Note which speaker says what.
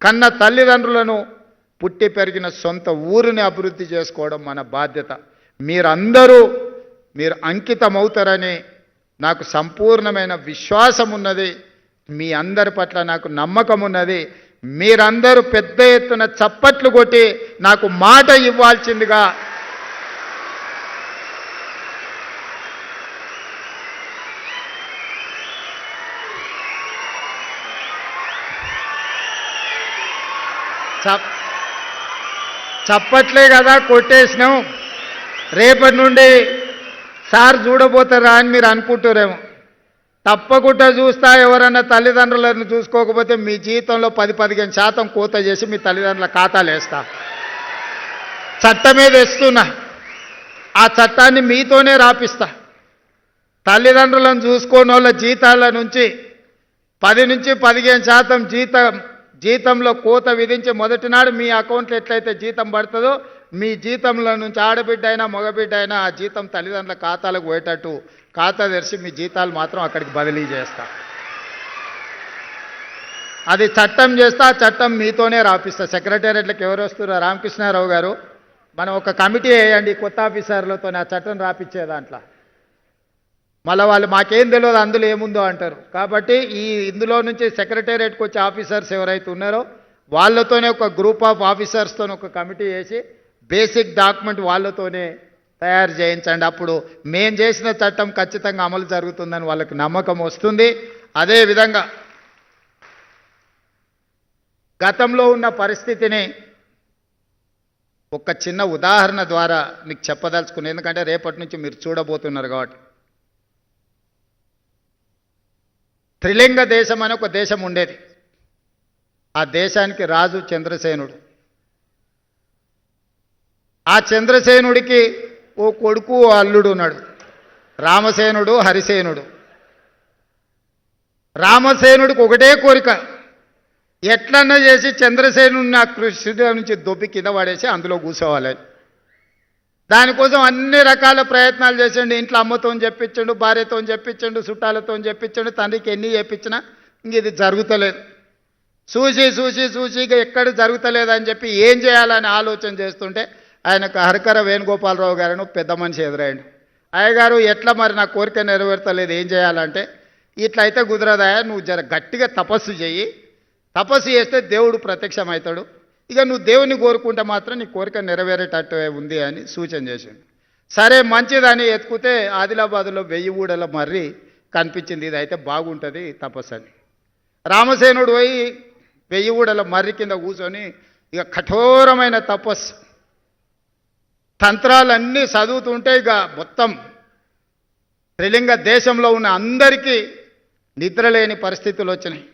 Speaker 1: కన్న తల్లిదండ్రులను పుట్టి పెరిగిన సొంత ఊరిని అభివృద్ధి చేసుకోవడం మన బాధ్యత. మీరు అంకితమవుతారని నాకు సంపూర్ణమైన విశ్వాసం ఉన్నది. మీ అందరి పట్ల నాకు నమ్మకం ఉన్నది. మీరందరూ పెద్ద ఎత్తున చప్పట్లు కొట్టి నాకు మాట ఇవ్వాల్సిందిగా చప్పట్లే కదా కొట్టేసినాం. రేపటి నుండి సార్ చూడబోతారా అని మీరు అనుకుంటారేమో. తప్పకుండా చూస్తా. ఎవరన్నా తల్లిదండ్రులను చూసుకోకపోతే మీ జీవితంలో 10-15% కోత చేసి మీ తల్లిదండ్రుల ఖాతాలు వేస్తా. చట్టమే తెస్తున్నా. ఆ చట్టాన్ని మీతోనే రాపిస్తా. తల్లిదండ్రులను చూసుకోని వాళ్ళ జీతాల నుంచి 10-15% జీతంలో కోత విధించి మొదటి నాడు మీ అకౌంట్లో ఎట్లయితే జీతం పడుతుందో మీ జీతంలో నుంచి ఆడబిడ్డ అయినా మగబిడ్డ అయినా ఆ జీతం తల్లిదండ్రుల ఖాతాలకు పోయేటట్టు ఖాతా తెరిచి మీ జీతాలు మాత్రం అక్కడికి బదిలీ చేస్తా. అది చట్టం చేస్తా. ఆ చట్టం మీతోనే రాపిస్తా. సెక్రటేరియట్లకు ఎవరు వస్తున్నారు? రామకృష్ణారావు గారు, మనం ఒక కమిటీ వేయండి కొత్త ఆఫీసర్లతో ఆ చట్టం రాపిచ్చే దాంట్లో. మళ్ళీ వాళ్ళు మాకేం తెలియదు అందులో ఏముందో అంటారు. కాబట్టి ఇందులో నుంచి సెక్రటేరియట్కి వచ్చే ఆఫీసర్స్ ఎవరైతే ఉన్నారో వాళ్ళతోనే ఒక గ్రూప్ ఆఫ్ ఆఫీసర్స్తో ఒక కమిటీ వేసి బేసిక్ డాక్యుమెంట్ వాళ్ళతోనే తయారు చేయించండి. అప్పుడు మేం చేసిన చట్టం ఖచ్చితంగా అమలు జరుగుతుందని వాళ్ళకి నమ్మకం వస్తుంది. అదేవిధంగా గతంలో ఉన్న పరిస్థితిని ఒక చిన్న ఉదాహరణ ద్వారా మీకు చెప్పదలుచుకున్నాను. ఎందుకంటే రేపటి నుంచి మీరు చూడబోతున్నారు కాబట్టి. త్రిలింగ దేశం అని ఒక దేశం ఉండేది. ఆ దేశానికి రాజు చంద్రసేనుడు. ఆ చంద్రసేనుడికి ఓ కొడుకు ఓ అల్లుడు ఉన్నాడు, రామసేనుడు హరిసేనుడు. రామసేనుడికి ఒకటే కోరిక, ఎట్లన్నా చేసి చంద్రసేనుడిని ఆ కృష్ణుడి నుంచి దొబ్బి కింద పడేసి అందులో కూర్చోవాలని. దానికోసం అన్ని రకాల ప్రయత్నాలు చేసిండు. ఇంట్లో అమ్మతో చెప్పించండు, భార్యతో చెప్పించండు, చుట్టాలతో చెప్పించండు, తండ్రికి ఎన్ని చెప్పించినా ఇంక ఇది జరుగుతలేదు. చూసి ఇక ఎక్కడ జరుగుతలేదని చెప్పి ఏం చేయాలని ఆలోచన చేస్తుంటే ఆయనకు హరికర వేణుగోపాలరావు గారు పెద్ద మనిషి ఎదురైండు. అయ్యగారు, ఎట్లా మరి నా కోరిక నెరవేర్తలేదు, ఏం చేయాలంటే, ఇట్లా అయితే కుదరదాయా, నువ్వు జర గట్టిగా తపస్సు చెయ్యి. తపస్సు చేస్తే దేవుడు ప్రత్యక్షమవుతాడు. ఇక నువ్వు దేవుని కోరుకుంటే మాత్రం నీ కోరిక నెరవేరేటట్టు ఉంది అని సూచన చేసిండు. సరే మంచిదని ఎత్తుకుతే ఆదిలాబాద్లో 1000 ఊడల మర్రి కనిపించింది. ఇది అయితే బాగుంటుంది తపస్సు అని. రామసేనుడు పోయి 1000 ఊడల మర్రి కింద కూర్చొని ఇక కఠోరమైన తపస్సు తంత్రాలన్నీ చదువుతుంటే ఇక మొత్తం త్రిలింగ దేశంలో ఉన్న అందరికీ నిద్రలేని పరిస్థితులు వచ్చినాయి.